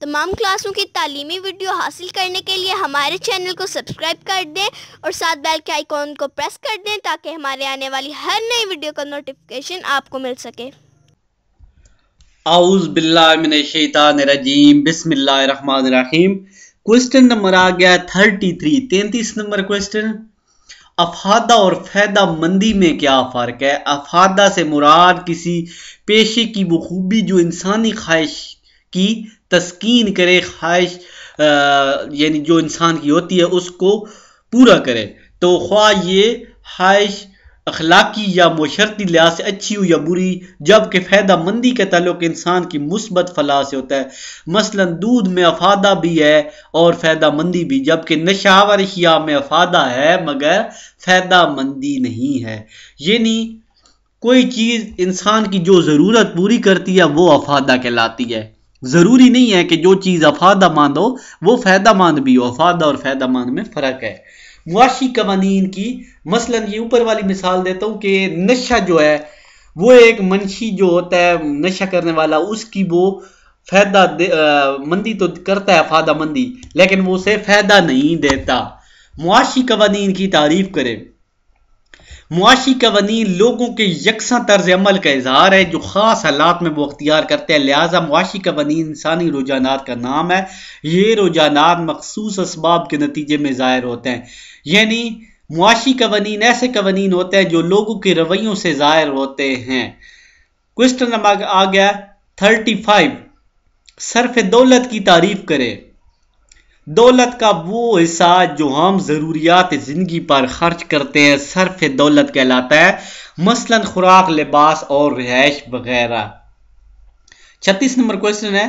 تمام کلاسوں کی تعلیمی ویڈیو حاصل کرنے کے لیے ہمارے چینل کو سبسکرائب کر دیں اور ساتھ بیل کے آئیکن کو پریس کر دیں تاکہ ہمارے آنے والی ہر نئی ویڈیو کا نوٹیفیکیشن آپ کو مل سکے۔ اعوذ باللہ من الشیطان الرجیم، بسم اللہ الرحمن الرحیم۔ کوسٹن نمبر آ گیا 33 نمبر کوسٹن۔ افادہ اور فائدہ مندی میں کیا فرق ہے؟ افادہ سے مراد کسی پیشے کی وہ خوبی جو انسانی خواہش کی تسکین کرے، خواہش یعنی جو انسان کی ہوتی ہے اس کو پورا کرے، تو خواہ یہ خواہش اخلاقی یا معاشرتی لحاظ سے اچھی ہو یا بری، جبکہ فائدہ مندی کا تعلق انسان کی مثبت فلاح سے ہوتا ہے۔ مثلا دودھ میں افادہ بھی ہے اور فائدہ مندی بھی، جبکہ نشہ آور اشیاء میں افادہ ہے مگر فائدہ مندی نہیں ہے۔ یعنی کوئی چیز انسان کی جو ضرورت پوری کرتی ہے وہ افادہ کہلاتی ہے۔ ضروری نہیں ہے کہ جو چیز افادہ مند ہو وہ فائدہ مند بھی ہو، افادہ اور فائدہ مند میں فرق ہے۔ معاشی قوانین کی مثلا یہ اوپر والی مثال دیتا ہوں کہ نشہ جو ہے وہ ایک منشی جو ہوتا ہے نشہ کرنے والا، اس کی وہ فائدہ مندی تو کرتا ہے، افادہ مندی، لیکن وہ اسے فائدہ نہیں دیتا۔ معاشی قوانین کی تعریف کریں۔ معاشی قوانین لوگوں کے یکساں طرز عمل کا اظہار ہے جو خاص حالات میں وہ اختیار کرتے ہیں، لہٰذا معاشی قوانین انسانی رجحانات کا نام ہے۔ یہ رجحانات مخصوص اسباب کے نتیجے میں ظاہر ہوتے ہیں، یعنی معاشی قوانین ایسے قوانین ہوتے ہیں جو لوگوں کے رویوں سے ظاہر ہوتے ہیں۔ کوسٹن نمبر آ گیا 35۔ صرف دولت کی تعریف کرے۔ دولت کا وہ حصہ جو ہم ضروریات زندگی پر خرچ کرتے ہیں صرف دولت کہلاتا ہے، مثلا خوراک، لباس اور رہائش وغیرہ۔ 36 نمبر کوسٹن ہے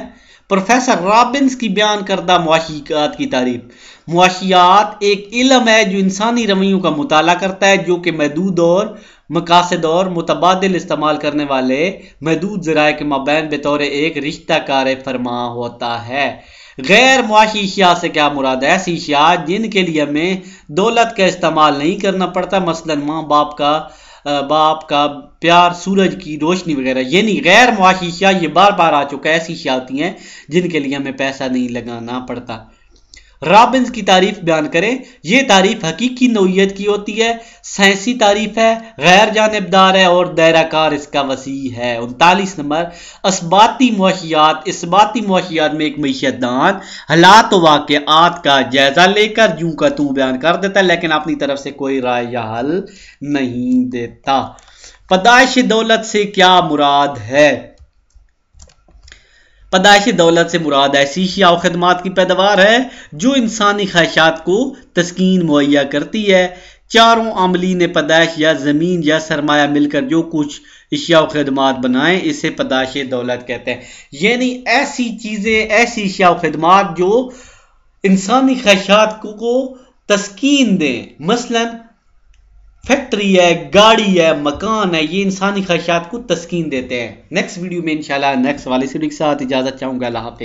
پروفیسر رابنس کی بیان کردہ معاشیات کی تعریف۔ معاشیات ایک علم ہے جو انسانی رویوں کا مطالعہ کرتا ہے، جو کہ محدود اور مقاصد اور متبادل استعمال کرنے والے محدود ذرائع کے مابین بطور ایک رشتہ کار فرما ہوتا ہے۔ غیر معاشی اشیاء سے کیا مراد ہے؟ ایسی اشیاء جن کے لیے ہمیں دولت کا استعمال نہیں کرنا پڑتا، مثلا ماں باپ کا پیار، سورج کی روشنی وغیرہ۔ یعنی غیر معاشی اشیاء یہ بار بار آ چکا ہے، ایسی اشیاء ہوتی ہیں جن کے لیے ہمیں پیسہ نہیں لگانا پڑتا۔ رابنس کی تعریف بیان کریں۔ یہ تعریف حقیقی نوعیت کی ہوتی ہے، سائنسی تعریف ہے، غیر جانبدار ہے اور دائرہ کار اس کا وسیع ہے۔ 39 نمبر اثباتی معاشیات۔ اثباتی معاشیات میں ایک معیشت دان حالات و واقعات کا جائزہ لے کر یوں کا توں بیان کر دیتا ہے، لیکن اپنی طرف سے کوئی رائے یا حل نہیں دیتا۔ پیدائش دولت سے کیا مراد ہے؟ پیدائش دولت سے مراد ایسی اشیاء و خدمات کی پیداوار ہے جو انسانی خواہشات کو تسکین مہیا کرتی ہے۔ چاروں عاملین پیدائش یا زمین یا سرمایہ مل کر جو کچھ اشیاء و خدمات بنائیں اسے پیدائش دولت کہتے ہیں۔ یعنی ایسی چیزیں، ایسی اشیاء و خدمات جو انسانی خواہشات کو تسکین دیں، مثلا فیکٹری ہے، گاڑی ہے، مکان ہے، یہ انسانی خواہشات کو تسکین دیتے ہیں۔ نیکسٹ ویڈیو میں انشاءاللہ نیکسٹ والے سے کے ساتھ اجازت چاہوں گا۔ اللہ حافظ۔